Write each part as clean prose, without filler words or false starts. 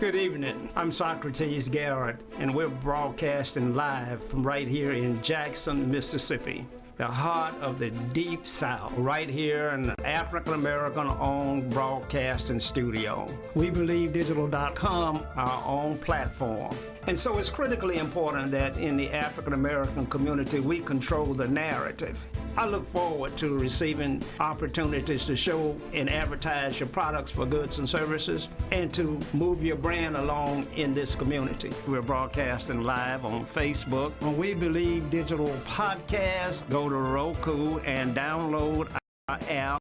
Good evening. I'm Socrates, Garrett, and we're broadcasting live from right here in Jackson, Mississippi, the heart of the Deep South, right here in the African-American-owned broadcasting studio. WeBelieveDigital.com, our own platform. And so it's critically important that in the African-American community, we control the narrative. I look forward to receiving opportunities to show and advertise your products for goods and services and to move your brand along in this community. We're broadcasting live on Facebook. On We Believe Digital Podcast, go to Roku and download our app.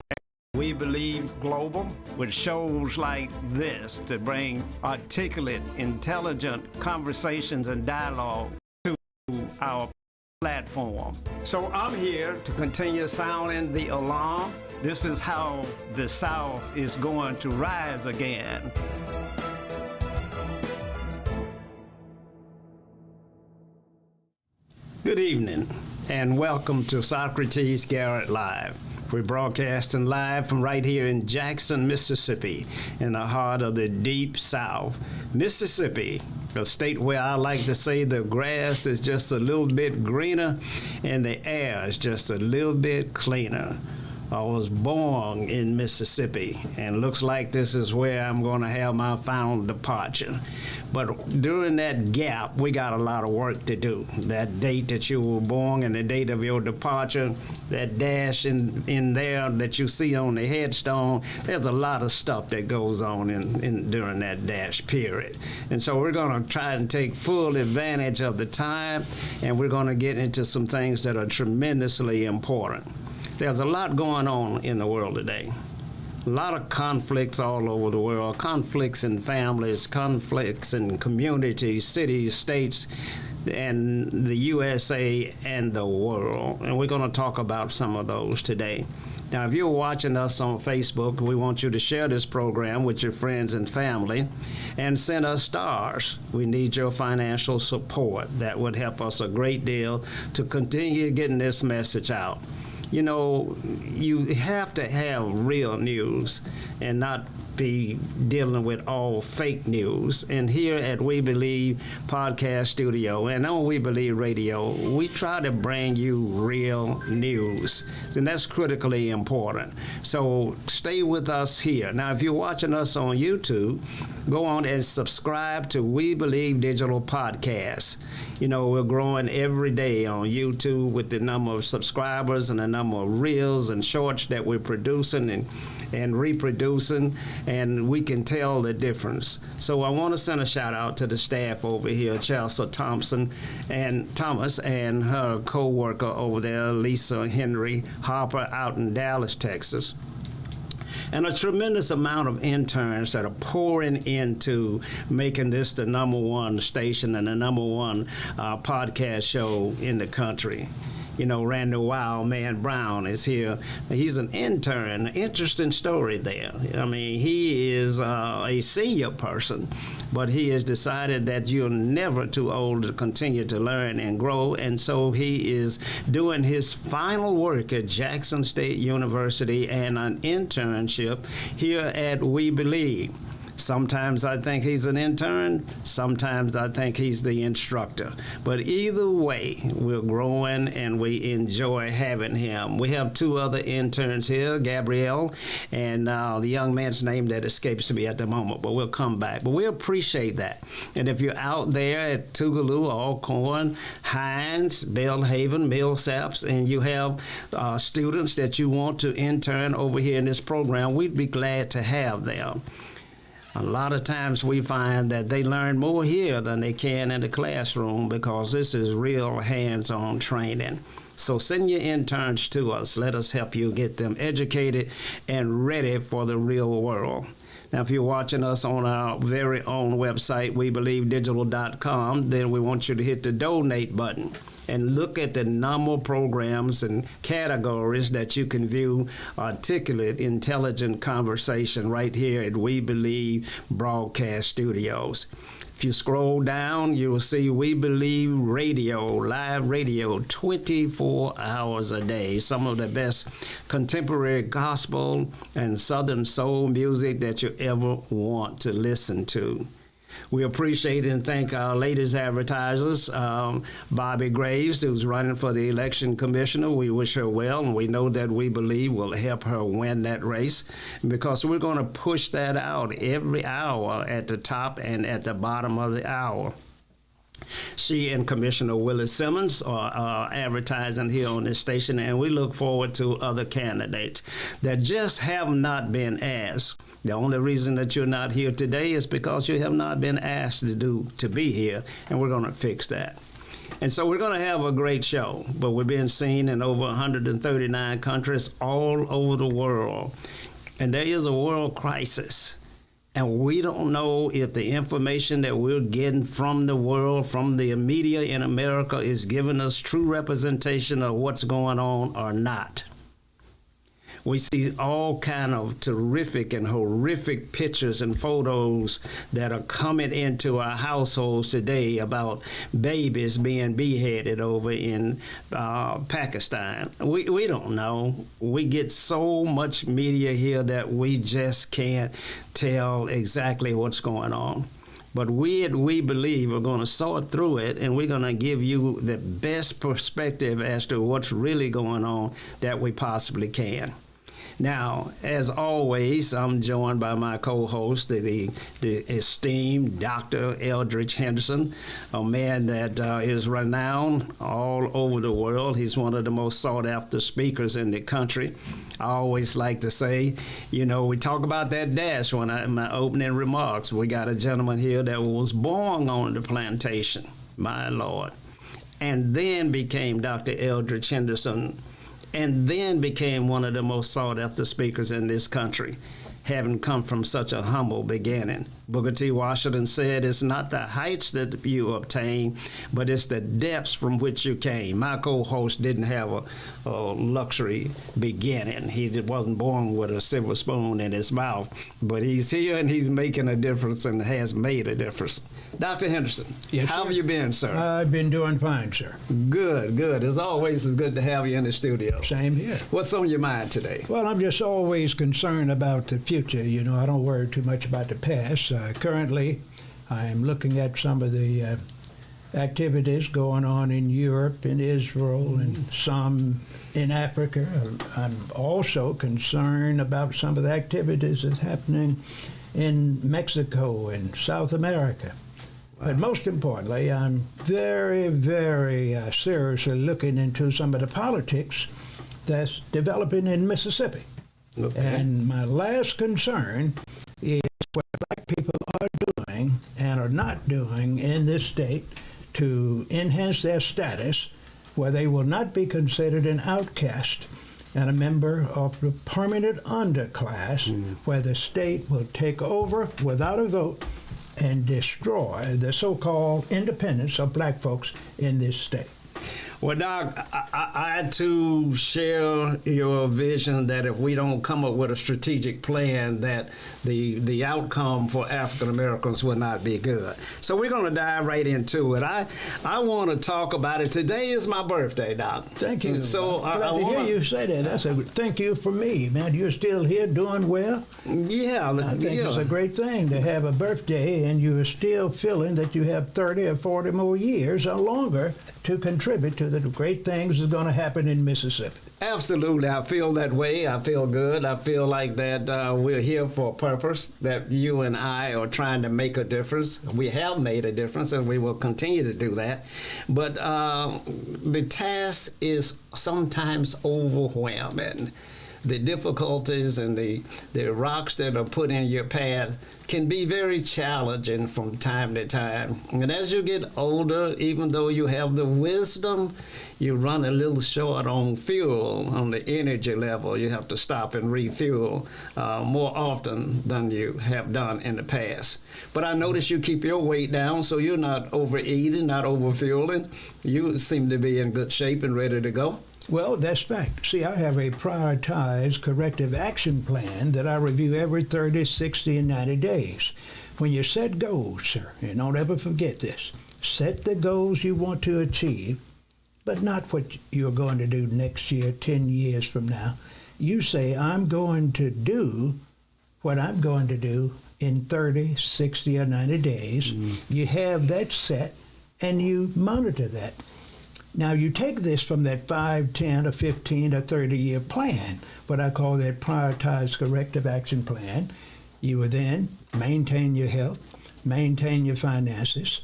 We Believe Global with shows like this to bring articulate, intelligent conversations and dialogue to our platform. So I'm here to continue sounding the alarm. This is how the South is going to rise again. Good evening and welcome to Socrates Garrett Live. We're broadcasting live from right here in Jackson, Mississippi, in the heart of the Deep South. Mississippi, a state where I like to say the grass is just a little bit greener and the air is just a little bit cleaner. I was born in Mississippi, and looks like this is where I'm going to have my final departure. But during that gap, we got a lot of work to do. That date that you were born and the date of your departure, that dash in there that you see on the headstone, there's a lot of stuff that goes on during that dash period. And so we're going to try and take full advantage of the time, and we're going to get into some things that are tremendously important. There's a lot going on in the world today. A lot of conflicts all over the world, conflicts in families, conflicts in communities, cities, states, and the USA and the world. And we're going to talk about some of those today. Now, if you're watching us on Facebook, we want you to share this program with your friends and family and send us stars. We need your financial support. That would help us a great deal to continue getting this message out. You know, you have to have real news and not be dealing with all fake news. And here at We Believe Podcast Studio and on We Believe Radio, we try to bring you real news. And that's critically important. So stay with us here. Now, if you're watching us on YouTube, go on and subscribe to We Believe Digital Podcast. You know, we're growing every day on YouTube with the number of subscribers and the number of reels and shorts that we're producing and reproducing, and we can tell the difference. So I want to send a shout out to the staff over here, Chelsea Thompson and Thomas, and her co-worker over there, Lisa Henry Harper, out in Dallas, Texas. And a tremendous amount of interns that are pouring into making this the #1 station and the #1 podcast show in the country. You know, Randall Wild Man Brown is here. He's an intern. Interesting story there. I mean, he is a senior person, but he has decided that you're never too old to continue to learn and grow, and so he is doing his final work at Jackson State University and an internship here at We Believe. Sometimes I think he's an intern, sometimes I think he's the instructor. But either way, we're growing and we enjoy having him. We have two other interns here, Gabrielle, and the young man's name that escapes me at the moment, but we'll come back. But we appreciate that. And if you're out there at Tougaloo, Alcorn, Hines, Belhaven, Millsaps, and you have students that you want to intern over here in this program, we'd be glad to have them. A lot of times we find that they learn more here than they can in the classroom because this is real hands-on training. So send your interns to us. Let us help you get them educated and ready for the real world. Now, if you're watching us on our very own website, WeBelieveDigital.com, then we want you to hit the donate button and look at the number of programs and categories that you can view articulate, intelligent conversation right here at We Believe Broadcast Studios. If you scroll down, you will see We Believe Radio, live radio, 24 hours a day. Some of the best contemporary gospel and Southern soul music that you ever want to listen to. We appreciate and thank our latest advertisers, Bobby Graves, who's running for the election commissioner. We wish her well, and we know that we believe will help her win that race, because we're going to push that out every hour at the top and at the bottom of the hour. She and Commissioner Willis Simmons are advertising here on this station, and we look forward to other candidates that just have not been asked. The only reason that you're not here today is because you have not been asked to be here, and we're going to fix that. And so we're going to have a great show, but we're being seen in over 139 countries all over the world, and there is a world crisis. And we don't know if the information that we're getting from the world, from the media in America, is giving us true representation of what's going on or not. We see all kind of terrific and horrific pictures and photos that are coming into our households today about babies being beheaded over in Pakistan. We don't know. We get so much media here that we just can't tell exactly what's going on. But we believe we're going to sort through it, and we're going to give you the best perspective as to what's really going on that we possibly can. Now, as always, I'm joined by my co-host, the esteemed Dr. Eldridge Henderson, a man that is renowned all over the world. He's one of the most sought-after speakers in the country. I always like to say, we talk about that dash in my opening remarks. We got a gentleman here that was born on the plantation, my Lord, and then became Dr. Eldridge Henderson, and then became one of the most sought-after speakers in this country, having come from such a humble beginning. Booker T. Washington said, it's not the heights that you obtain, but it's the depths from which you came. My co-host didn't have a luxury beginning. He wasn't born with a silver spoon in his mouth, but he's here and he's making a difference and has made a difference. Dr. Henderson, yes, how have you been, sir? I've been doing fine, sir. Good. As always, it's good to have you in the studio. Same here. What's on your mind today? Well, I'm just always concerned about the future. I don't worry too much about the past. Currently, I'm looking at some of the activities going on in Europe, in Israel, and some in Africa. I'm also concerned about some of the activities that's happening in Mexico and South America. Wow. But most importantly, I'm very, very seriously looking into some of the politics that's developing in Mississippi. Okay. And my last concern is what black people are doing and are not doing in this state to enhance their status, where they will not be considered an outcast and a member of the permanent underclass, where the state will take over without a vote and destroy the so-called independence of black folks in this state. Well, Doc, I too share your vision that if we don't come up with a strategic plan, that the outcome for African Americans will not be good. So we're going to dive right into it. I want to talk about it. Today is my birthday, Doc. Thank you. So I'm glad to hear you say that. That's a thank you for me, man. You're still here doing well. Yeah, I think it's a great thing to have a birthday and you're still feeling that you have 30 or 40 more years or longer to contribute to the great things that's going to happen in Mississippi. Absolutely. I feel that way. I feel good. I feel like that we're here for a purpose, that you and I are trying to make a difference. We have made a difference, and we will continue to do that. But the task is sometimes overwhelming. The difficulties and the rocks that are put in your path can be very challenging from time to time. And as you get older, even though you have the wisdom, you run a little short on fuel, on the energy level. You have to stop and refuel more often than you have done in the past. But I notice you keep your weight down, so you're not overeating, not overfueling. You seem to be in good shape and ready to go. Well, that's fact. See, I have a prioritized corrective action plan that I review every 30, 60, and 90 days. When you set goals, sir, and don't ever forget this, set the goals you want to achieve, but not what you're going to do next year, 10 years from now. You say, I'm going to do what I'm going to do in 30, 60, or 90 days. You have that set, and you monitor that. Now, you take this from that 5, 10, or 15, or 30-year plan, what I call that prioritized corrective action plan. You will then maintain your health, maintain your finances,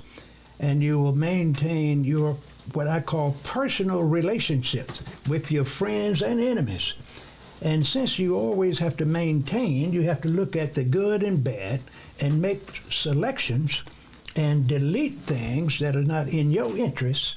and you will maintain your, what I call personal relationships with your friends and enemies. And since you always have to maintain, you have to look at the good and bad and make selections and delete things that are not in your interest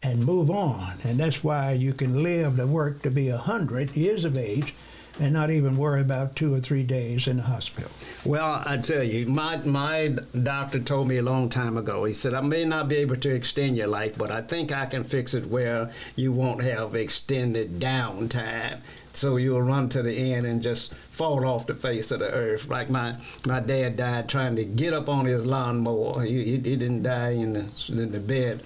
and move on. And that's why you can live to work to be 100 years of age and not even worry about 2 or 3 days in the hospital. Well, I tell you, my doctor told me a long time ago, he said, I may not be able to extend your life, but I think I can fix it where you won't have extended downtime. So you'll run to the end and just fall off the face of the earth. Like my dad died trying to get up on his lawnmower. He didn't die in the bed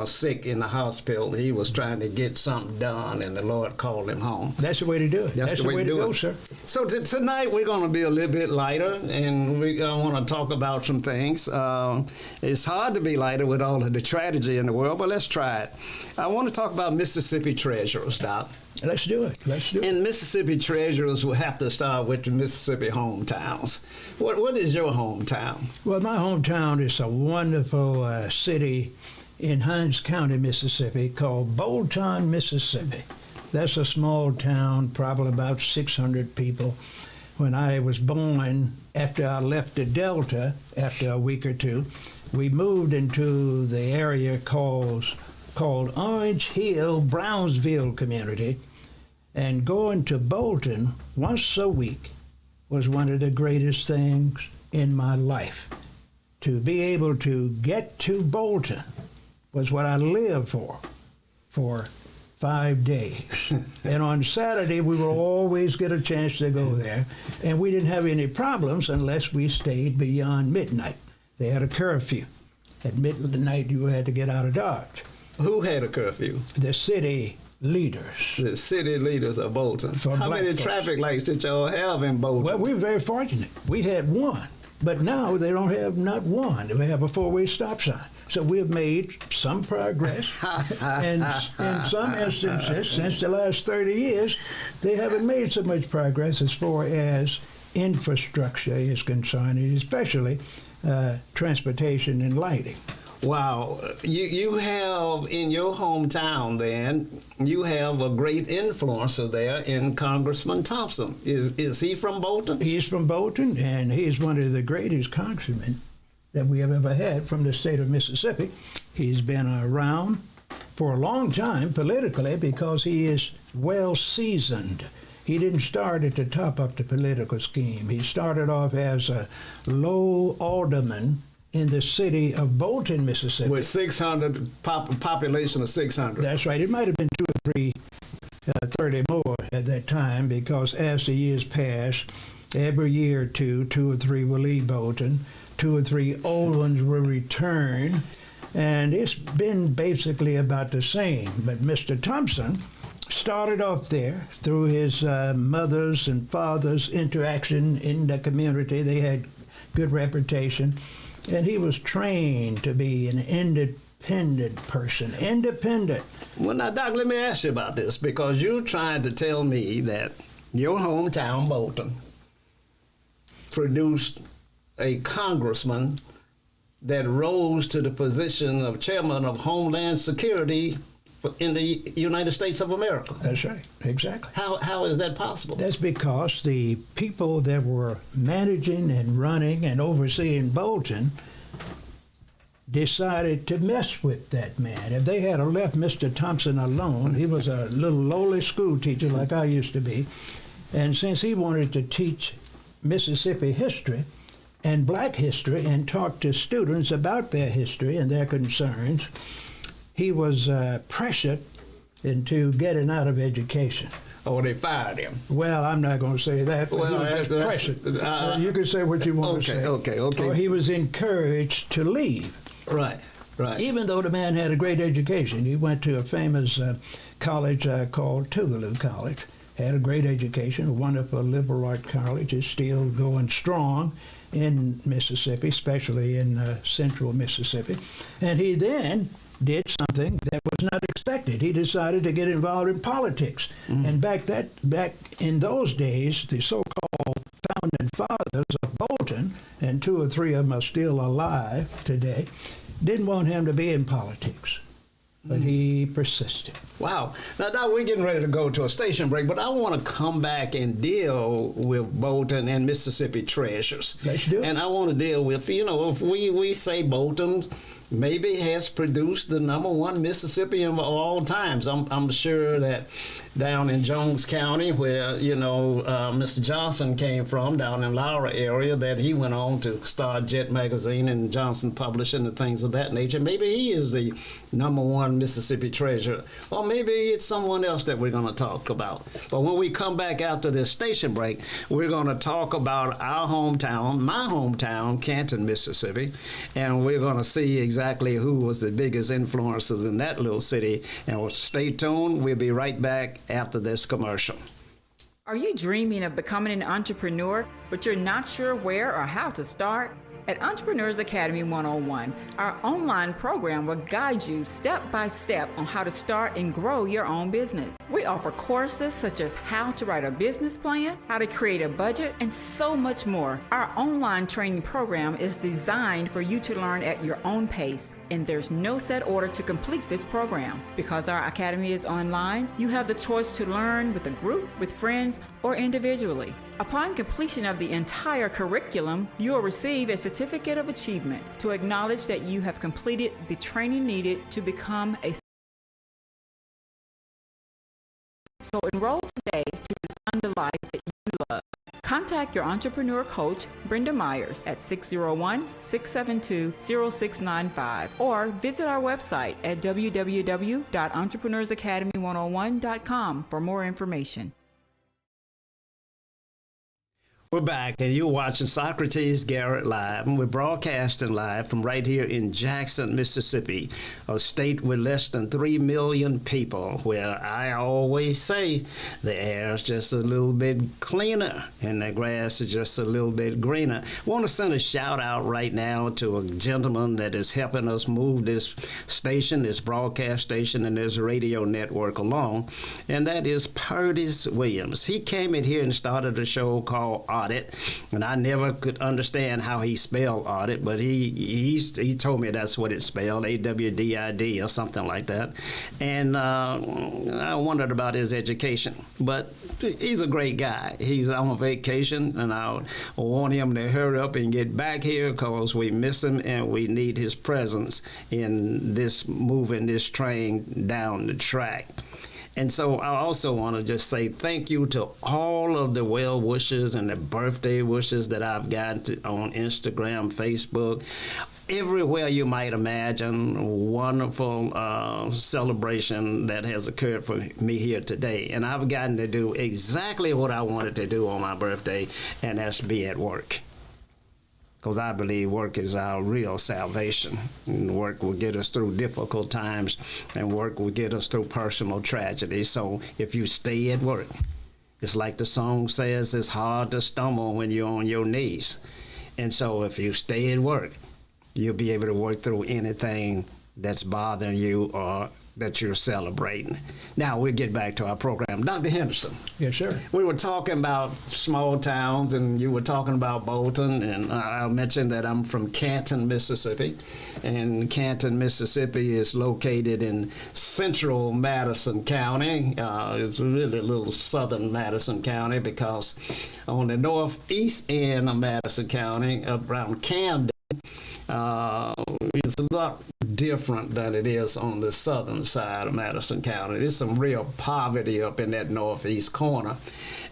sick in the hospital. He was trying to get something done, and the Lord called him home. That's the way to do it. That's the way to go, sir. So tonight we're going to be a little bit lighter, and we want to talk about some things. It's hard to be lighter with all of the tragedy in the world, but let's try it. I want to talk about Mississippi treasurers, Doc. Let's do it. Let's do it. And Mississippi treasurers will have to start with the Mississippi hometowns. What is your hometown? Well, my hometown is a wonderful city in Hinds County, Mississippi, called Bolton, Mississippi. That's a small town, probably about 600 people. When I was born, after I left the Delta, after a week or two, we moved into the area called Orange Hill, Brownsville community, and going to Bolton once a week was one of the greatest things in my life. To be able to get to Bolton was what I lived for 5 days. And on Saturday, we would always get a chance to go there, and we didn't have any problems unless we stayed beyond midnight. They had a curfew. At midnight, you had to get out of Dodge. Who had a curfew? The city leaders. The city leaders of Bolton. How many traffic lights did y'all have in Bolton? Well, we were very fortunate. We had one, but now they don't have not one. They have a 4-way stop sign. So we have made some progress, and in some instances, since the last 30 years, they haven't made so much progress as far as infrastructure is concerned, especially transportation and lighting. Wow. You have in your hometown then, you have a great influencer there in Congressman Thompson. Is he from Bolton? He's from Bolton, and he's one of the greatest congressmen that we have ever had from the state of Mississippi. He's been around for a long time politically because he is well seasoned. He didn't start at the top of the political scheme. He started off as a low alderman in the city of Bolton, Mississippi. With 600, population of 600. That's right. It might have been 2 or 3, 30 more at that time, because as the years passed, every year or 2 or 3 will leave Bolton, 2 or 3 old ones will return, and it's been basically about the same. But Mr. Thompson started off there through his mother's and father's interaction in the community. They had good reputation. And he was trained to be an independent person. Independent. Well, now, Doc, let me ask you about this, because you're trying to tell me that your hometown, Bolton, produced a congressman that rose to the position of chairman of Homeland Security in the United States of America. That's right, exactly. How is that possible? That's because the people that were managing and running and overseeing Bolton decided to mess with that man. If they had left Mr. Thompson alone, he was a little lowly school teacher like I used to be, and since he wanted to teach Mississippi history and black history and talk to students about their history and their concerns, he was pressured into getting out of education. Oh, they fired him. Well, I'm not going to say that, but he was just pressured. You can say what you want to say. Okay. Or he was encouraged to leave. Right. Even though the man had a great education. He went to a famous college called Tougaloo College, had a great education, a wonderful liberal arts college, is still going strong in Mississippi, especially in central Mississippi. And he then did something that was not expected. He decided to get involved in politics. And back in those days, the so-called founding fathers of Bolton, and 2 or 3 of them are still alive today, didn't want him to be in politics. But he persisted. Wow. Now we're getting ready to go to a station break, but I want to come back and deal with Bolton and Mississippi treasures. Let's do it. And I want to deal with, if we say Bolton maybe has produced the #1 Mississippian of all times. I'm sure that down in Jones County, where Mr. Johnson came from, down in Laura area, that he went on to start Jet Magazine and Johnson Publishing and things of that nature. Maybe he is the #1 Mississippi treasure, or maybe it's someone else that we're going to talk about. But when we come back after this station break, we're going to talk about our hometown, my hometown, Canton, Mississippi, and we're going to see exactly who was the biggest influences in that little city. And stay tuned. We'll be right back after this commercial. Are you dreaming of becoming an entrepreneur, but you're not sure where or how to start? At Entrepreneurs Academy 101, our online program will guide you step by step on how to start and grow your own business. We offer courses such as how to write a business plan, how to create a budget, and so much more. Our online training program is designed for you to learn at your own pace, and there's no set order to complete this program. Because our academy is online, you have the choice to learn with a group, with friends, or individually. Upon completion of the entire curriculum, you will receive a certificate of achievement to acknowledge that you have completed the training needed to become a. So enroll today to design the life that you love. Contact your entrepreneur coach, Brenda Myers, at 601-672-0695, or visit our website at www.entrepreneursacademy101.com for more information. We're back, and you're watching Socrates, Garrett Live, and we're broadcasting live from right here in Jackson, Mississippi, a state with less than 3 million people, where I always say the air is just a little bit cleaner and the grass is just a little bit greener. I want to send a shout out right now to a gentleman that is helping us move this station, this broadcast station, and this radio network along, and that is Purtis Williams. He came in here and started a show called Audit, and I never could understand how he spelled audit, but he told me that's what it spelled, AWDID or something like that. And I wondered about his education, but he's a great guy. He's on vacation, and I want him to hurry up and get back here because we miss him and we need his presence in this moving this train down the track. And so I also want to just say thank you to all of the well wishes and the birthday wishes that I've got on Instagram, Facebook, everywhere you might imagine. Wonderful celebration that has occurred for me here today. And I've gotten to do exactly what I wanted to do on my birthday, and that's be at work. Because I believe work is our real salvation. And work will get us through difficult times, and work will get us through personal tragedy. So if you stay at work, it's like the song says, it's hard to stumble when you're on your knees. And so if you stay at work, you'll be able to work through anything that's bothering you or that you're celebrating. Now we'll get back to our program. Dr. Henderson. Yes, sir. We were talking about small towns, and you were talking about Bolton, and I mentioned that I'm from Canton, Mississippi, and Canton, Mississippi is located in central Madison County. It's really a little southern Madison County, because on the northeast end of Madison County, around Camden, it's a lot different than it is on the southern side of Madison County. There's some real poverty up in that northeast corner,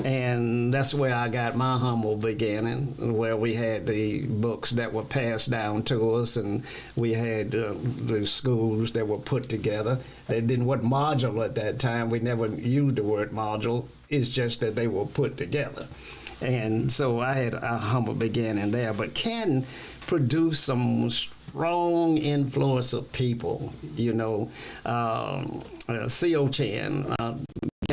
and that's where I got my humble beginning, where we had the books that were passed down to us, and we had the schools that were put together. They wasn't modular at that time. We never used the word module. It's just that they were put together. And so I had a humble beginning there. But Canton produced some strong influence of people, C.O. Chan, a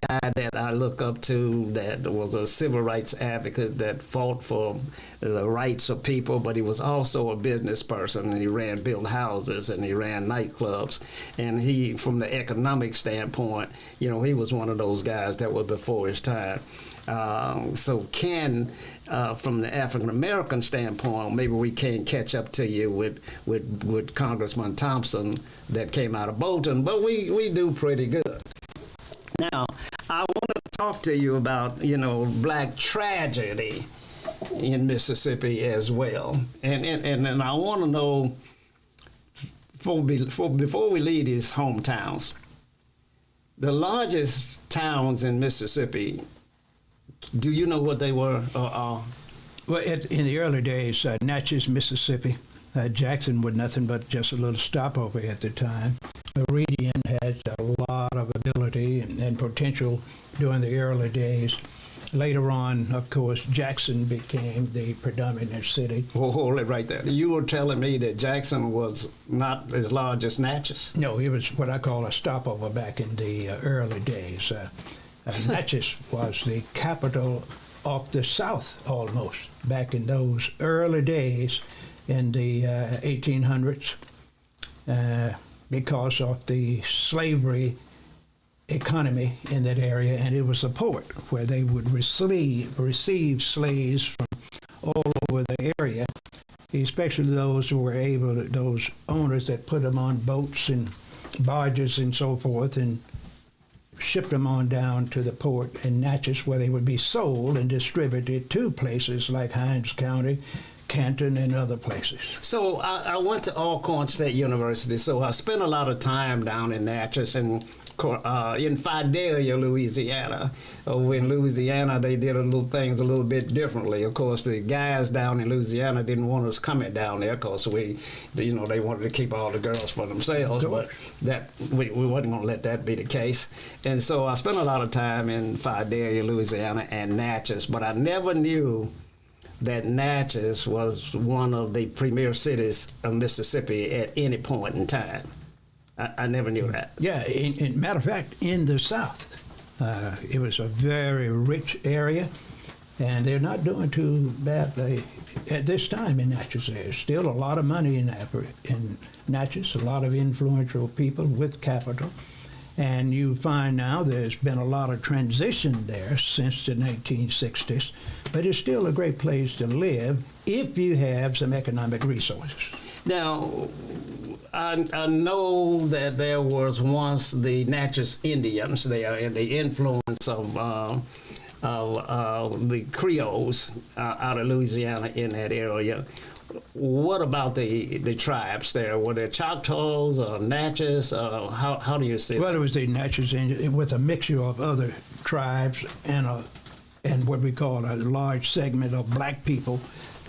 guy guy that I look up to that was a civil rights advocate that fought for the rights of people, but he was also a business person, and he built houses, and he ran nightclubs. And he, from the economic standpoint, he was one of those guys that was before his time. So Ken, from the African American standpoint, maybe we can catch up to you with Congressman Thompson that came out of Bolton, but we do pretty good. Now, I want to talk to you about, black tragedy in Mississippi as well. And I want to know, before we leave these hometowns, the largest towns in Mississippi, do you know what they were or are? Well, in the early days, Natchez, Mississippi, Jackson was nothing but just a little stopover at the time. Meridian had a lot of ability and potential during the early days. Later on, of course, Jackson became the predominant city. Well, hold it right there. You were telling me that Jackson was not as large as Natchez? No, it was what I call a stopover back in the early days. Natchez was the capital of the South almost back in those early days in the 1800s because of the slavery economy in that area, and it was a port where they would receive slaves from all over the area, especially those who were those owners that put them on boats and barges and so forth and shipped them on down to the port in Natchez, where they would be sold and distributed to places like Hinds County, Canton, and other places. So I went to Alcorn State University, so I spent a lot of time down in Natchez and in Fidelia, Louisiana. In Louisiana, they did things a little bit differently. Of course, the guys down in Louisiana didn't want us coming down there because they wanted to keep all the girls for themselves, but we wasn't going to let that be the case. And so I spent a lot of time in Fidelia, Louisiana, and Natchez, but I never knew that Natchez was one of the premier cities of Mississippi at any point in time. I never knew that. Yeah, matter of fact, in the South, it was a very rich area, and they're not doing too badly at this time in Natchez. There's still a lot of money in Natchez, a lot of influential people with capital, and you find now there's been a lot of transition there since the 1960s, but it's still a great place to live if you have some economic resources. Now, I know that there was once the Natchez Indians there, and the influence of the Creoles out of Louisiana in that area. What about the tribes there? Were there Choctaws or Natchez? How do you see Well, that? it was the Natchez Indians with a mixture of other tribes and what we call a large segment of black people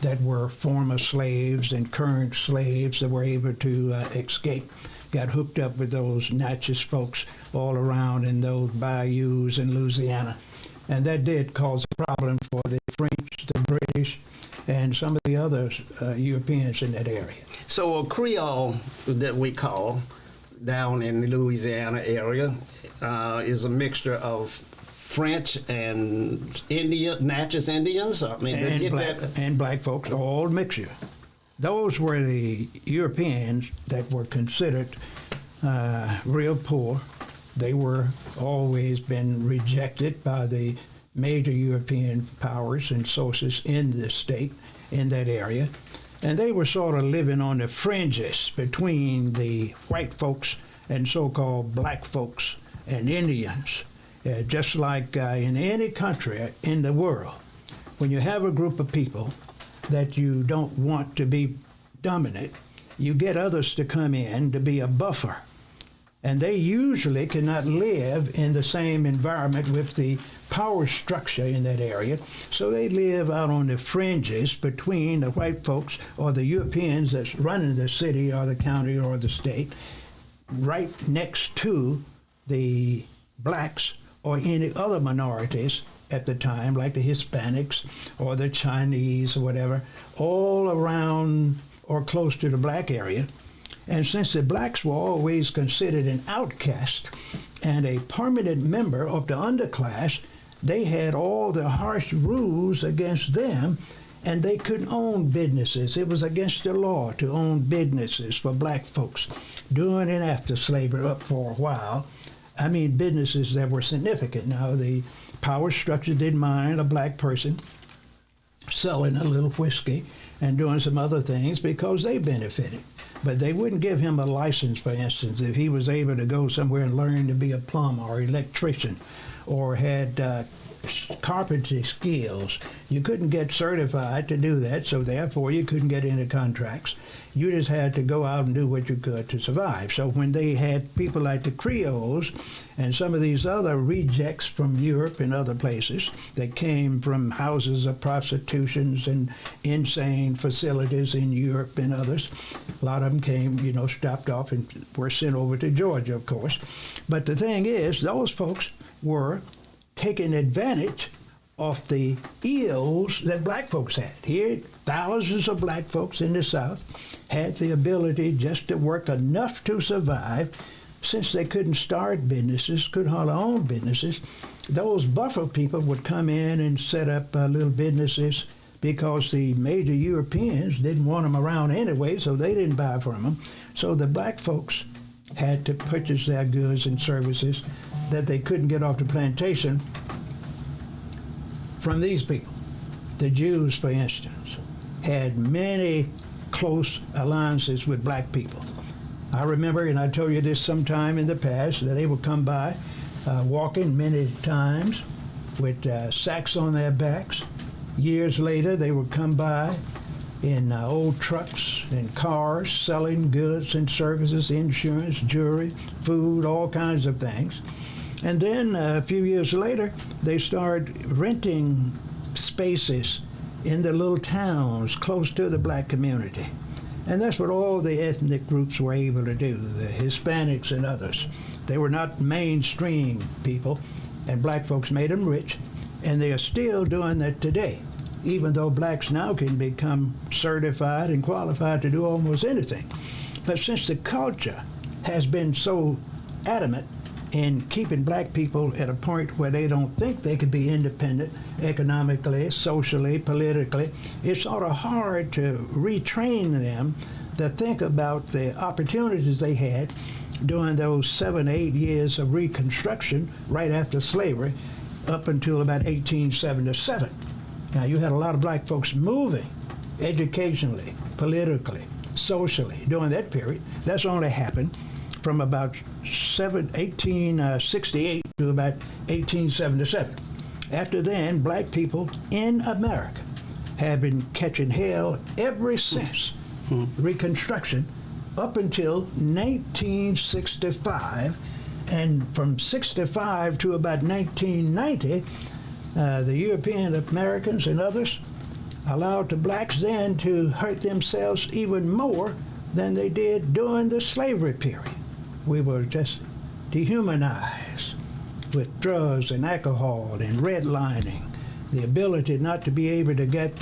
that were former slaves and current slaves that were able to escape, got hooked up with those Natchez folks all around in those bayous in Louisiana. And that did cause a problem for the French, the British, and some of the other Europeans in that area. So a Creole that we call down in the Louisiana area is a mixture of French and Natchez Indians. I mean, and black folks, all mixture. Those were the Europeans that were considered real poor. They were always been rejected by the major European powers and sources in the state, in that area. And they were sort of living on the fringes between the white folks and so-called black folks and Indians. Just like in any country in the world, when you have a group of people that you don't want to be dominant, you get others to come in to be a buffer. And they usually cannot live in the same environment with the power structure in that area, so they live out on the fringes between the white folks or the Europeans that's running the city or the county or the state, right next to the blacks or any other minorities at the time, like the Hispanics or the Chinese or whatever, all around or close to the black area. And since the blacks were always considered an outcast and a permanent member of the underclass, they had all the harsh rules against them, and they couldn't own businesses. It was against the law to own businesses for black folks during and after slavery up for a while. I mean, businesses that were significant. Now, the power structure didn't mind a black person selling a little whiskey and doing some other things because they benefited. But they wouldn't give him a license, for instance, if he was able to go somewhere and learn to be a plumber or electrician or had carpentry skills. You couldn't get certified to do that, so therefore you couldn't get into contracts. You just had to go out and do what you could to survive. So when they had people like the Creoles and some of these other rejects from Europe and other places that came from houses of prostitutions and insane facilities in Europe and others, a lot of them came, stopped off and were sent over to Georgia, of course. But the thing is, those folks were taking advantage of the ills that black folks had. Here, thousands of black folks in the South had the ability just to work enough to survive. Since they couldn't start businesses, couldn't hardly own businesses, those buffer people would come in and set up little businesses because the major Europeans didn't want them around anyway, so they didn't buy from them. So the black folks had to purchase their goods and services that they couldn't get off the plantation from these people. The Jews, for instance, had many close alliances with black people. I remember, and I told you this sometime in the past, that they would come by walking many times with sacks on their backs. Years later, they would come by in old trucks and cars selling goods and services, insurance, jewelry, food, all kinds of things. And then a few years later, they started renting spaces in the little towns close to the black community. And that's what all the ethnic groups were able to do, the Hispanics and others. They were not mainstream people, and black folks made them rich, and they are still doing that today, even though blacks now can become certified and qualified to do almost anything. But since the culture has been so adamant in keeping black people at a point where they don't think they could be independent economically, socially, politically, it's sort of hard to retrain them to think about the opportunities they had during those 7 or 8 years of Reconstruction right after slavery up until about 1877. Now, you had a lot of black folks moving educationally, politically, socially during that period. That's only happened from about 1868 to about 1877. After then, black people in America have been catching hell ever since Reconstruction up until 1965. And from 65 to about 1990, the European Americans and others allowed the blacks then to hurt themselves even more than they did during the slavery period. We were just dehumanized with drugs and alcohol and redlining, the ability not to be able to get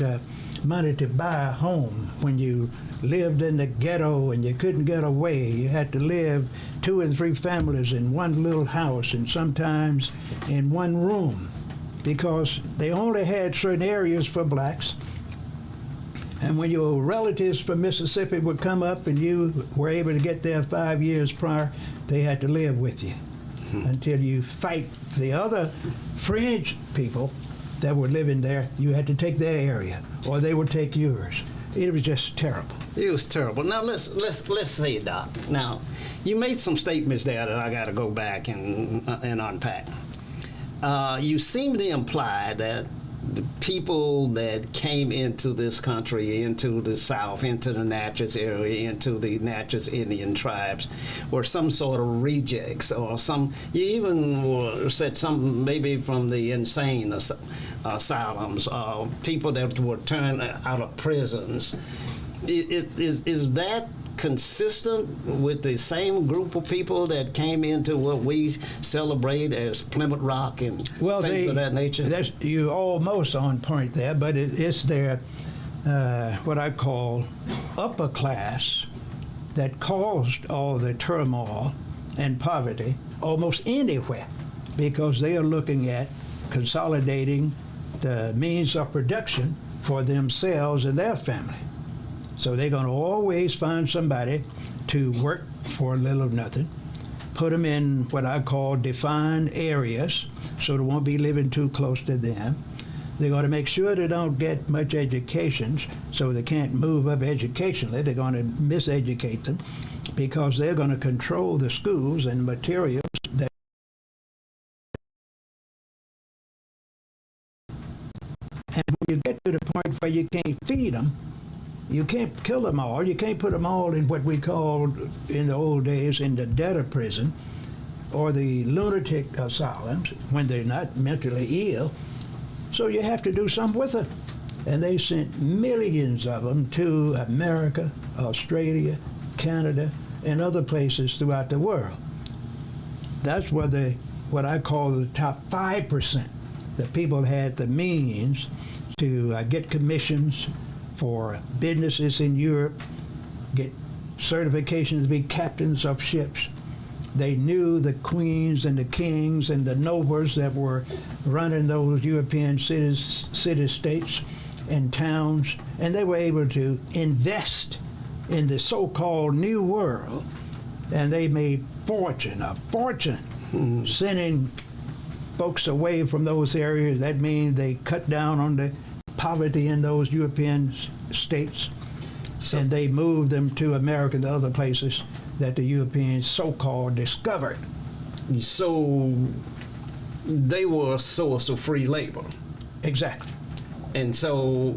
money to buy a home when you lived in the ghetto and you couldn't get away. You had to live 2 and 3 families in one little house and sometimes in one room because they only had certain areas for blacks. And when your relatives from Mississippi would come up and you were able to get there 5 years prior, they had to live with you until you fight the other fringe people that were living there. You had to take their area, or they would take yours. It was just terrible. It was terrible. Now let's say, Doc. Now, you made some statements there that I got to go back and unpack. You seem to imply that the people that came into this country, into the South, into the Natchez area, into the Natchez Indian tribes, were some sort of rejects, or some. You even said some maybe from the insane asylums, people that were turned out of prisons. Is that consistent with the same group of people that came into what we celebrate as Plymouth Rock and things of that nature? You're almost on point there, but it's their, what I call, upper class that caused all the turmoil and poverty almost anywhere because they are looking at consolidating the means of production for themselves and their family. So they're going to always find somebody to work for little or nothing, put them in what I call defined areas so they won't be living too close to them. They're going to make sure they don't get much education so they can't move up educationally. They're going to miseducate them because they're going to control the schools and materials that. And when you get to the point where you can't feed them, you can't kill them all. You can't put them all in what we called in the old days in the debtor prison or the lunatic asylums when they're not mentally ill. So you have to do something with them. And they sent millions of them to America, Australia, Canada, and other places throughout the world. That's where what I call the top 5%. The people had the means to get commissions for businesses in Europe, get certifications to be captains of ships. They knew the queens and the kings and the nobles that were running those European city-states and towns, and they were able to invest in the so-called New World, and they made a fortune, sending folks away from those areas. That means they cut down on the poverty in those European states, and they moved them to America and other places that the Europeans so-called discovered. So they were a source of free labor. Exactly. And so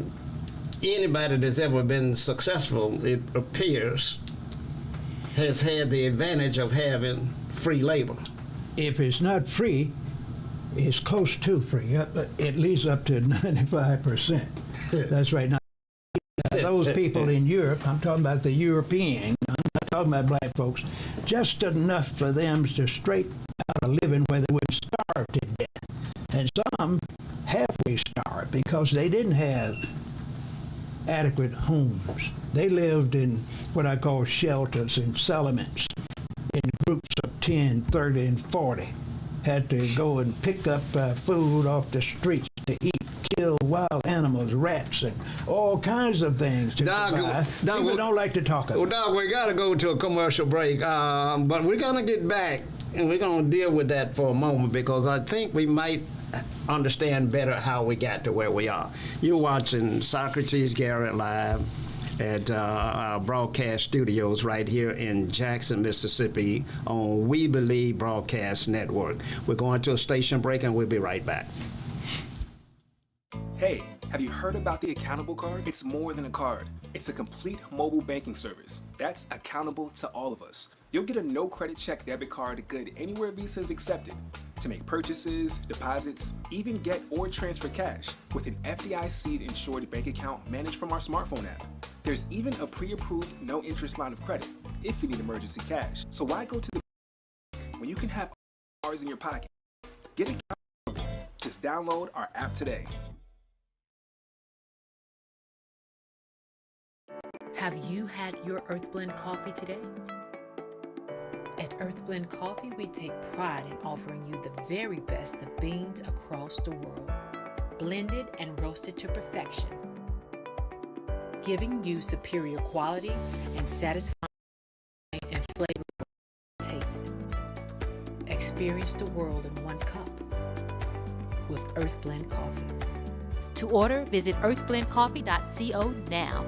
anybody that's ever been successful, it appears, has had the advantage of having free labor. If it's not free, it's close to free, at least up to 95%. That's right. Now, those people in Europe, I'm talking about the European, I'm not talking about black folks, just enough for them to straight out a living where they would starve to death. And some halfway starved because they didn't have adequate homes. They lived in what I call shelters and settlements in groups of 10, 30, and 40. Had to go and pick up food off the streets to eat, kill wild animals, rats, and all kinds of things to survive. People don't like to talk about it. Well, Doc, we got to go to a commercial break, but we're going to get back, and we're going to deal with that for a moment because I think we might understand better how we got to where we are. You're watching Socrates Garrett Live at our broadcast studios right here in Jackson, Mississippi on We Believe Broadcast Network. We're going to a station break and we'll be right back. Hey, have you heard about the Accountable Card? It's more than a card. It's a complete mobile banking service that's accountable to all of us. You'll get a no credit check debit card good anywhere Visa is accepted to make purchases, deposits, even get or transfer cash with an FDIC insured bank account managed from our smartphone app. There's even a pre-approved no interest line of credit if you need emergency cash. So why go to the bank when you can have ours in your pocket? Get accountable. Just download our app today. Have you had your Earthblend coffee today? At Earthblend Coffee, we take pride in offering you the very best of beans across the world, blended and roasted to perfection, giving you superior quality and satisfying and flavorful taste. Experience the world in one cup with Earthblend Coffee. To order, visit earthblendcoffee.co now.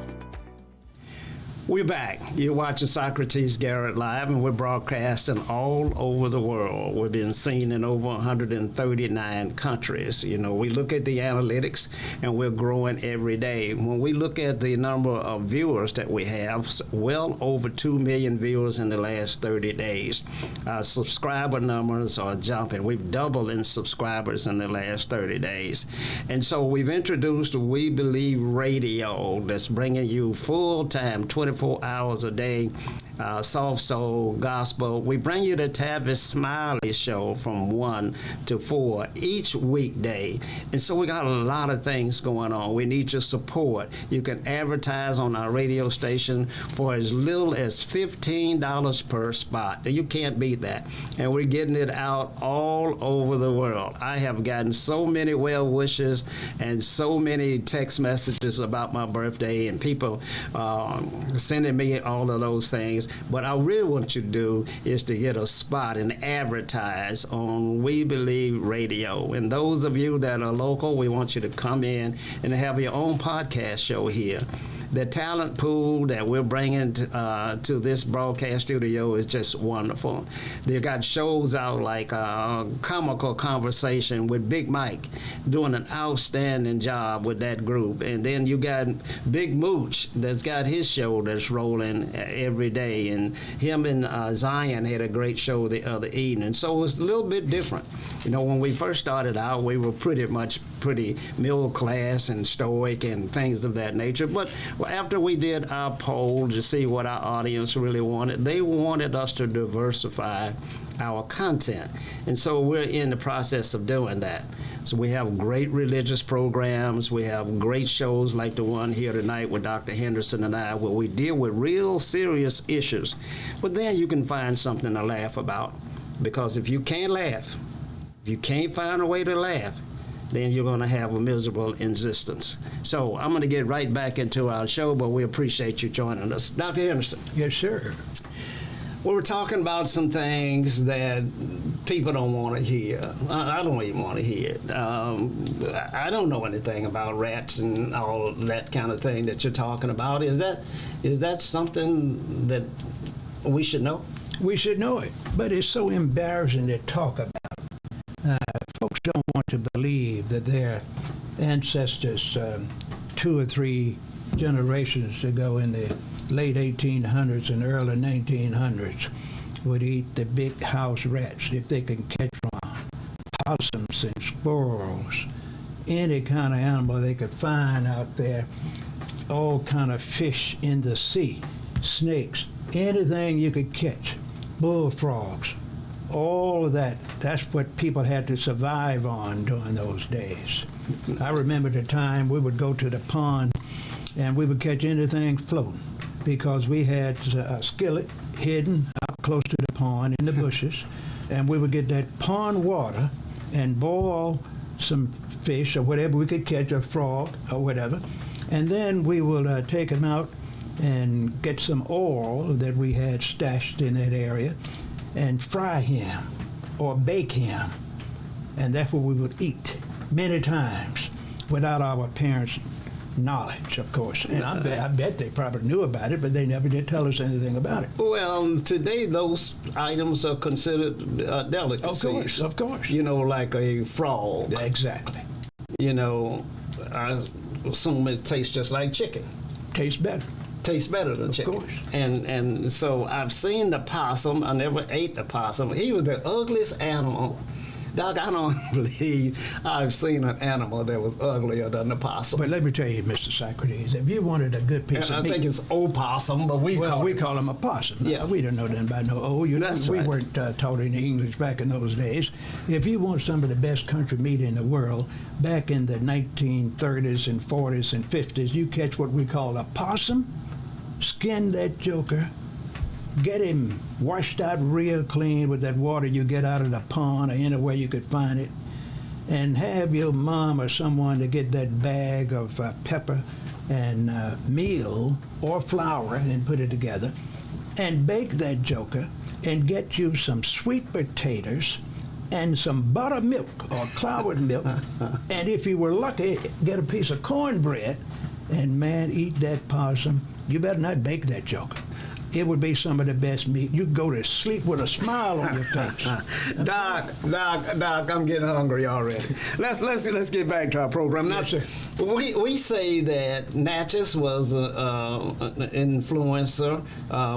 We're back. You're watching Socrates Garrett Live, and we're broadcasting all over the world. We're being seen in over 139 countries. You know, we look at the analytics, and we're growing every day. When we look at the number of viewers that we have, well over 2 million viewers in the last 30 days. Our subscriber numbers are jumping. We've doubled in subscribers in the last 30 days. And so we've introduced We Believe Radio that's bringing you full-time, 24 24 hours a day, soft soul, gospel. We bring you the Tavis Smiley Show from 1 to 4 each weekday. And so we got a lot of things going on. We need your support. You can advertise on our radio station for as little as $15 per spot. You can't beat that. And we're getting it out all over the world. I have gotten so many well wishes and so many text messages about my birthday, and people sending me all of those things. What I really want you to do is to get a spot and advertise on We Believe Radio. And those of you that are local, we want you to come in and have your own podcast show here. The talent pool that we're bringing to this broadcast studio is just wonderful. They've got shows out like Comical Conversation with Big Mike, doing an outstanding job with that group. And then you got Big Mooch that's got his show that's rolling every day. And him and Zion had a great show the other evening. So it's a little bit different. You know, when we first started out, we were pretty middle class and stoic and things of that nature. But after we did our poll to see what our audience really wanted, they wanted us to diversify our content. And so we're in the process of doing that. So we have great religious programs. We have great shows like the one here tonight with Dr. Henderson and I, where we deal with real serious issues. But then you can find something to laugh about. Because if you can't laugh, if you can't find a way to laugh, then you're going to have a miserable existence. So I'm going to get right back into our show, but we appreciate you joining us. Dr. Henderson. Yes, sir. We were talking about some things that people don't want to hear. I don't even want to hear it. I don't know anything about rats and all that kind of thing that you're talking about. Is that something that we should know? We should know it, but it's so embarrassing to talk about. Folks don't want to believe that their ancestors 2 or 3 generations ago in the late 1800s and early 1900s would eat the big house rats if they can catch one, possums and squirrels, any kind of animal they could find out there, all kind of fish in the sea, snakes, anything you could catch, bullfrogs. All of that, that's what people had to survive on during those days. I remember the time we would go to the pond and we would catch anything floating because we had a skillet hidden out close to the pond in the bushes, and we would get that pond water and boil some fish or whatever we could catch, a frog or whatever, and then we would take them out and get some oil that we had stashed in that area and fry him or bake him. And that's what we would eat many times without our parents' knowledge, of course. And I bet they probably knew about it, but they never did tell us anything about it. Well, today those items are considered delicacies. Of course. You know, like a frog. Exactly. You know, I assume it tastes just like chicken. Tastes better. Tastes better than chicken. Of course. And so I've seen the possum. I never ate the possum. He was the ugliest animal. Doc, I don't believe I've seen an animal that was uglier than the possum. But let me tell you, Mr. Socrates, if you wanted a good piece of meat... I think it's opossum, but we call him a possum. Yeah. We don't know nothing about no We weren't taught any English back in those days. If you want some of the best country meat in the world, back in the 1930s and 40s and 50s, you catch what we call a possum, skin that joker, get him washed out real clean with that water you get out of the pond or anywhere you could find it, and have your mom or someone to get that bag of pepper and meal or flour and put it together and bake that joker and get you some sweet potatoes and some buttermilk or claret milk, and if you were lucky, get a piece of cornbread, and man, eat that possum. You better not bake that joker. It would be some of the best meat. You'd go to sleep with a smile on your face. Doc, I'm getting hungry already. Let's get back to our program. Now, yes, sir. We say that Natchez was an influencer,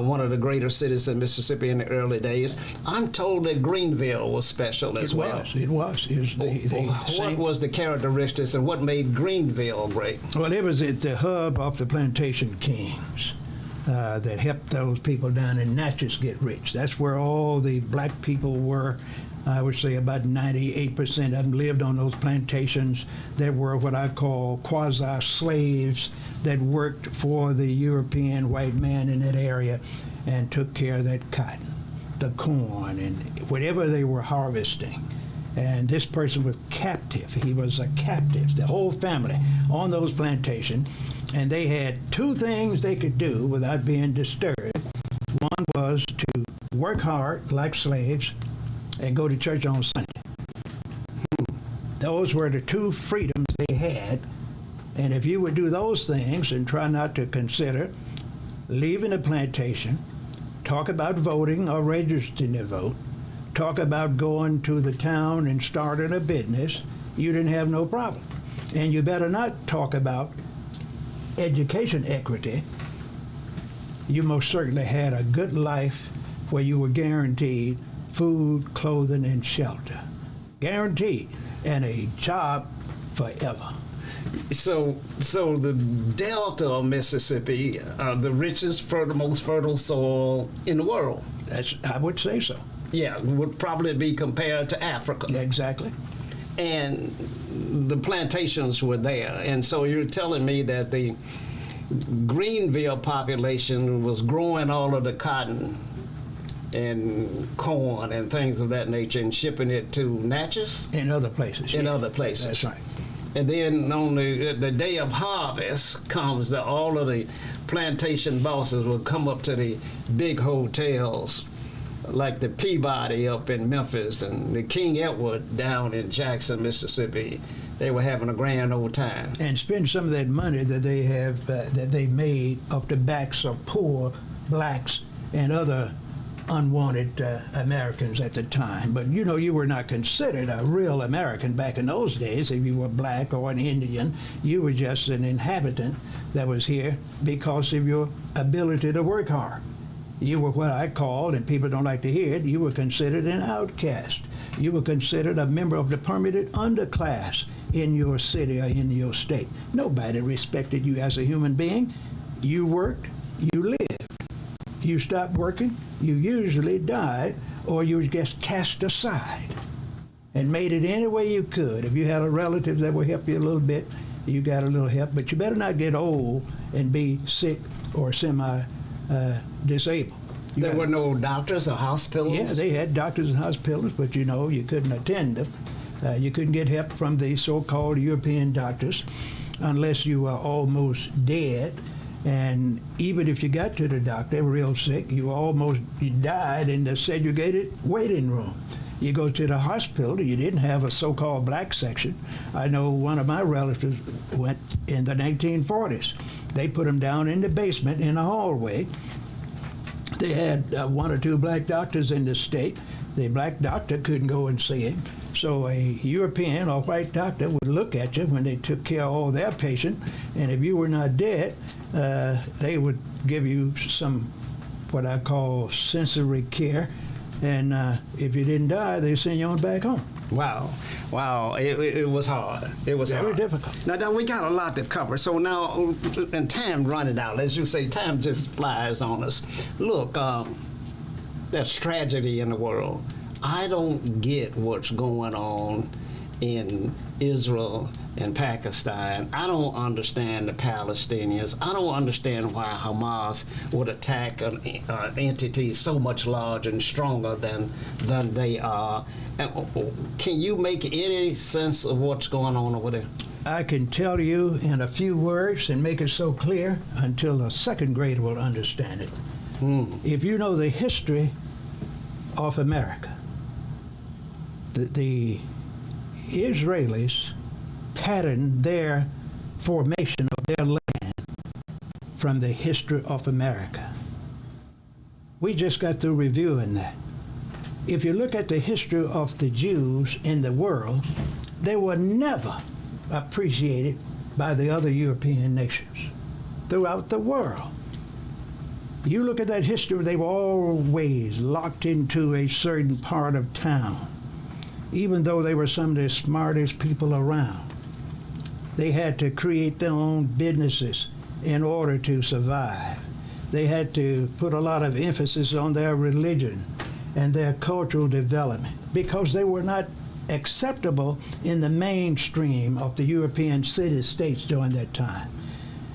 one of the greater cities in Mississippi in the early days. I'm told that Greenville was special as well. It was. What was the characteristics and what made Greenville great? Well, it was at the hub of the plantation kings. that helped those people down in Natchez get rich. That's where all the black people were. I would say about 98% of them lived on those plantations that were what I call quasi-slaves that worked for the European white man in that area and took care of that cotton, the corn, and whatever they were harvesting. And this person was captive. He was a captive, the whole family on those plantations. And they had two things they could do without being disturbed. One was to work hard like slaves and go to church on Sunday. Those were the two freedoms they had. And if you would do those things and try not to consider leaving the plantation, talk about voting or registering to vote, talk about going to the town and starting a business, you didn't have no problem. And you better not talk about education equity. You most certainly had a good life where you were guaranteed food, clothing, and shelter. Guaranteed. And a job forever. So the Delta of Mississippi, the richest, most fertile soil in the world. I would say so. Yeah, would probably be compared to Africa. Exactly. And the plantations were there. And so you're telling me that the Greenville population was growing all of the cotton and corn and things of that nature and shipping it to Natchez? In other places. In other places. That's right. And then on the day of harvest comes all of the plantation bosses will come up to the big hotels like the Peabody up in Memphis and the King Edward down in Jackson, Mississippi. They were having a grand old time. And spend some of that money that they have that they made off the backs of poor blacks and other unwanted Americans at the time. But you know, you were not considered a real American back in those days if you were black or an Indian. You were just an inhabitant that was here because of your ability to work hard. You were what I called, and people don't like to hear it, you were considered an outcast. You were considered a member of the permitted underclass in your city or in your state. Nobody respected you as a human being. You worked, you lived. You stopped working, you usually died, or you were just cast aside and made it any way you could. If you had a relative that would help you a little bit, you got a little help, but you better not get old and be sick or semi-disabled. There were no doctors or hospitals? Yeah, they had doctors and hospitals, but you know, you couldn't attend them. You couldn't get help from the so-called European doctors unless you were almost dead. And even if you got to the doctor real sick, you died in the segregated waiting room. You go to the hospital, you didn't have a so-called black section. I know one of my relatives went in the 1940s. They put him down in the basement in a hallway. They had one or two black doctors in the state. The black doctor couldn't go and see him. So a European or white doctor would look at you when they took care of all their patients, and if you were not dead, they would give you some, what I call sensory care, and if you didn't die, they send you on back home. Wow. It was hard. It was very hard. difficult. Now, we got a lot to cover. So now, and time running out. As you say, time just flies on us. Look, there's tragedy in the world. I don't get what's going on in Israel and Pakistan. I don't understand the Palestinians. I don't understand why Hamas would attack an entity so much larger and stronger than they are. Can you make any sense of what's going on over there? I can tell you in a few words and make it so clear until the second grade will understand it. If you know the history of America, the Israelis patterned their formation of their land from the history of America. We just got through reviewing that. If you look at the history of the Jews in the world, they were never appreciated by the other European nations throughout the world. You look at that history, they were always locked into a certain part of town. Even though they were some of the smartest people around, they had to create their own businesses in order to survive. they had to put a lot of emphasis on their religion and their cultural development because they were not acceptable in the mainstream of the European city-states during that time.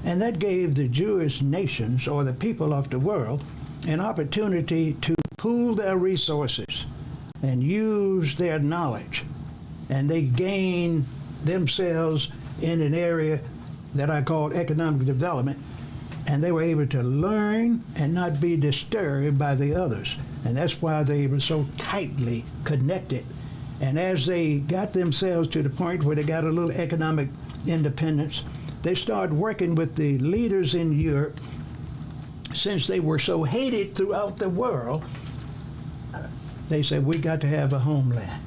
And that gave the Jewish nations, or the people of the world, an opportunity to pool their resources and use their knowledge. And they gained themselves in an area that I call economic development, and they were able to learn and not be disturbed by the others. And that's why they were so tightly connected. And as they got themselves to the point where they got a little economic independence, they started working with the leaders in Europe. Since they were so hated throughout the world, they said, we got to have a homeland.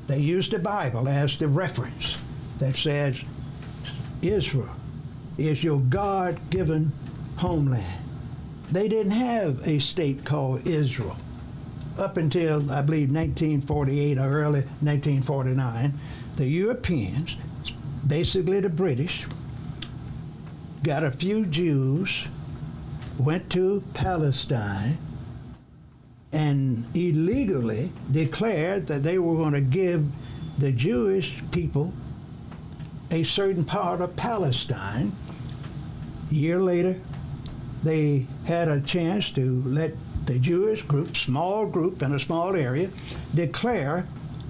They used the Bible as the reference that says, Israel is your God-given homeland. They didn't have a state called Israel up until, I believe, 1948 or early 1949. The Europeans, basically the British, got a few Jews, went to Palestine, and illegally declared that they were going to give the Jewish people a certain part of Palestine. A year later, they had a chance to let the Jewish group, small group in a small area, declare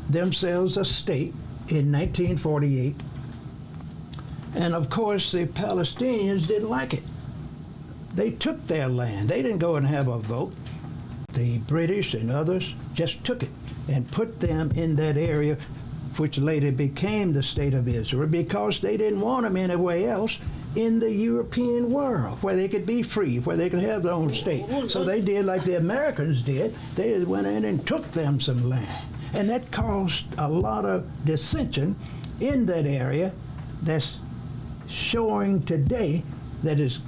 themselves a state in 1948. And of course, the Palestinians didn't like it. They took their land. They didn't go and have a vote. The British and others just took it and put them in that area, which later became the State of Israel, because they didn't want them anywhere else in the European world, where they could be free, where they could have their own state. So they did like the Americans did. They went in and took them some land. And that caused a lot of dissension in that area that's showing today that is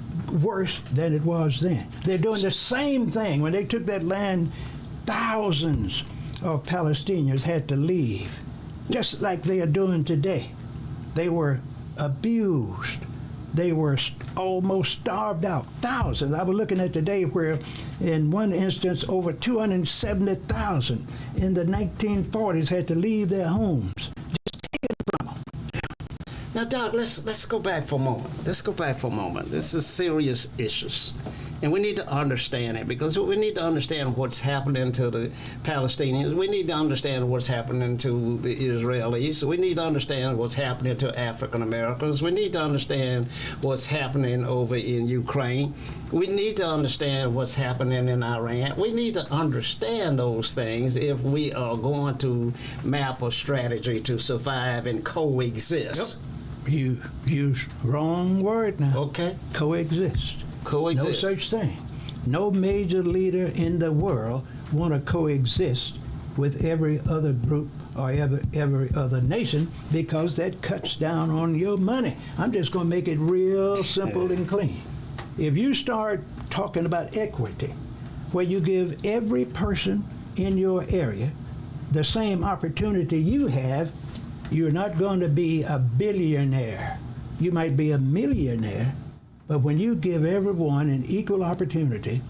worse than it was then. They're doing the same thing. When they took that land, thousands of Palestinians had to leave, just like they are doing today. They were abused. They were almost starved out. Thousands. I was looking at today where, in one instance, over 270,000 in the 1940s had to leave their homes. Just taken from them. Now, Doc, let's go back for a moment. Let's go back for a moment. This is serious issues. And we need to understand it, because we need to understand what's happening to the Palestinians. We need to understand what's happening to the Israelis. We need to understand what's happening to African Americans. We need to understand what's happening over in Ukraine. We need to understand what's happening in Iran. We need to understand those things if we are going to map a strategy to survive and coexist. Yep. You used wrong word now. Okay. Coexist. Coexist. No such thing. No major leader in the world want to coexist with every other group or every other nation, because that cuts down on your money. I'm just going to make it real simple and clean. If you start talking about equity, where you give every person in your area the same opportunity you have, you're not going to be a billionaire. You might be a millionaire, but when you give everyone an equal opportunity,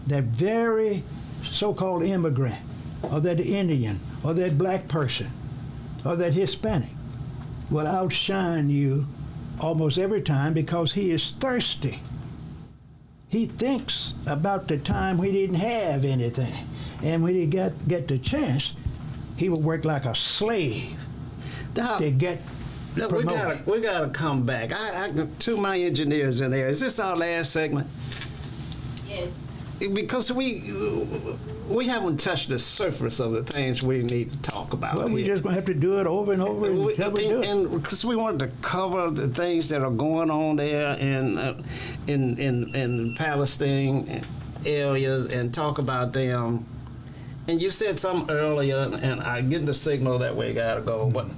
that very so-called immigrant, or that Indian, or that black person, or that Hispanic will outshine you almost every time, because he is thirsty. He thinks about the time we didn't have anything. And when he get the chance, he will work like a slave to get promoted. We gotta come back. To my engineers in there. Is this our last segment? Yes. Because we haven't touched the surface of the things we need to talk about. Well, we're just going to have to do it over and over until we do it. And because we wanted to cover the things that are going on there in Palestine areas and talk about them. And you said something earlier, and I get the signal that we got to go, but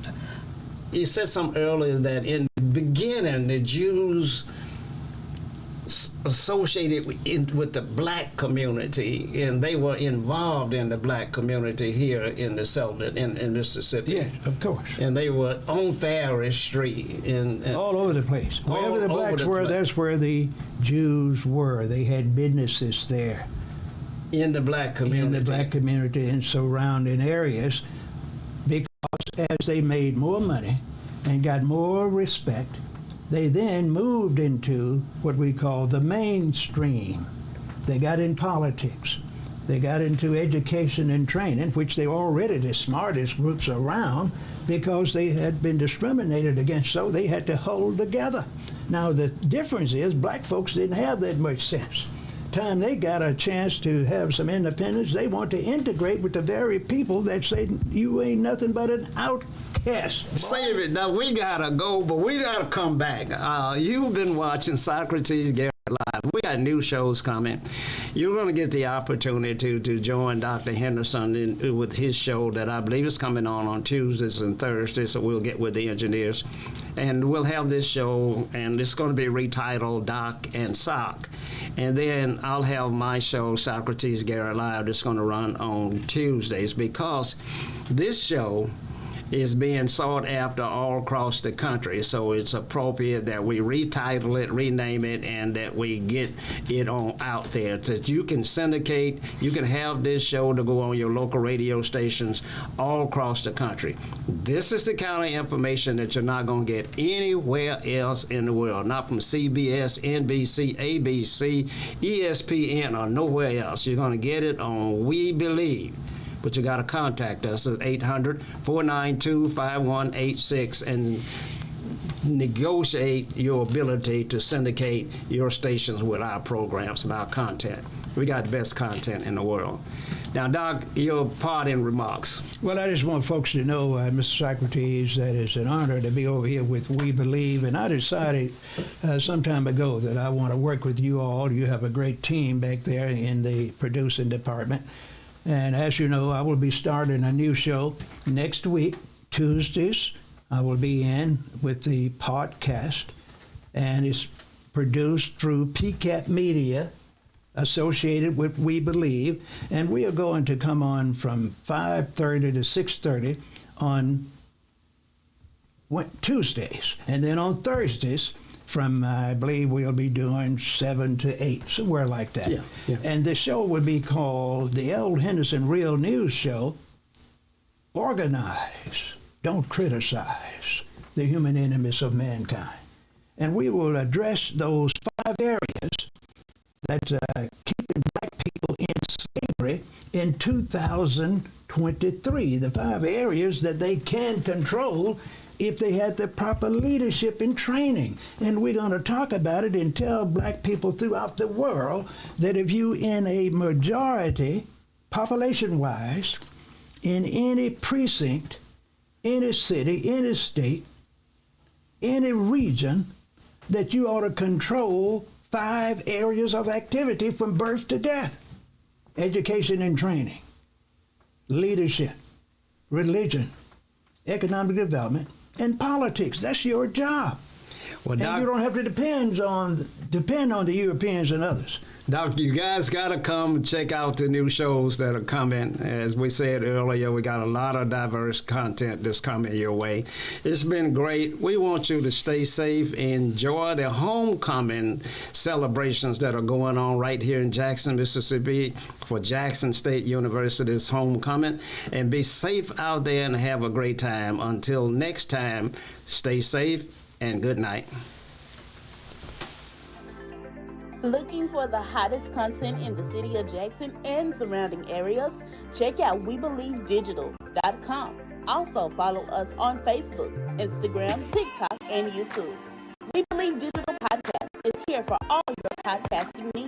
you said something earlier that in the beginning, the Jews associated with the black community, and they were involved in the black community here in the settlement in Mississippi. Yes, of course. And they were on Ferry Street. And all over the place. Wherever the blacks were, that's where the Jews were. They had businesses there. In the black community. In the black community and surrounding areas, because as they made more money and got more respect, they then moved into what we call the mainstream. They got in politics. They got into education and training, which they were already the smartest groups around because they had been discriminated against, so they had to hold together. Now, the difference is black folks didn't have that much sense. Time they got a chance to have some independence, they want to integrate with the very people that say you ain't nothing but an outcast. Save it. Now, we got to go, but we got to come back. You've been watching Socrates, Garrett Live. We got new shows coming. You're going to get the opportunity to join Dr. Henderson with his show that I believe is coming on Tuesdays and Thursdays, so we'll get with the engineers. And we'll have this show, and it's going to be retitled Doc and Sock. And then I'll have my show, Socrates Garrett Live, that's going to run on Tuesdays, because this show is being sought after all across the country. So it's appropriate that we retitle it, rename it, and that we get it on out there. That you can syndicate, you can have this show to go on your local radio stations all across the country. This is the kind of information that you're not going to get anywhere else in the world. Not from CBS, NBC, ABC, ESPN, or nowhere else. You're going to get it on We Believe. But you got to contact us at 800-492-5186 and negotiate your ability to syndicate your stations with our programs and our content. We got the best content in the world. Now, Doc, your parting remarks. Well, I just want folks to know, Mr. Socrates, that it's an honor to be over here with We Believe. And I decided some time ago that I want to work with you all. You have a great team back there in the producing department. And as you know, I will be starting a new show next week, Tuesdays. I will be in with the podcast, and it's produced through PCAP Media, associated with We Believe. And we are going to come on from 5:30 to 6:30 on Tuesdays. And then on Thursdays, from, I believe we'll be doing 7 to 8, somewhere like that. Yeah. And the show would be called the L. Henderson Real News Show. Organize, don't criticize the human enemies of mankind. And we will address those 5 areas that keeping black people in slavery in 2023. The 5 areas that they can control if they had the proper leadership and training. And we're going to talk about it and tell black people throughout the world that if you in a majority, population-wise, in any precinct, any city, any state, any region, that you ought to control 5 areas of activity from birth to death: education and training, leadership, religion, economic development, and politics. That's your job. Well, and Doc, you don't have to depend on the Europeans and others. Doc, you guys got to come and check out the new shows that are coming. As we said earlier, we got a lot of diverse content that's coming your way. It's been great. We want you to stay safe, enjoy the homecoming celebrations that are going on right here in Jackson, Mississippi for Jackson State University's homecoming, and be safe out there and have a great time. Until next time, stay safe and good night. Looking for the hottest content in the city of Jackson and surrounding areas? Check out WeBelieveDigital.com. Also follow us on Facebook, Instagram, TikTok, and YouTube. We Believe Digital Podcast is here for all your podcasting needs.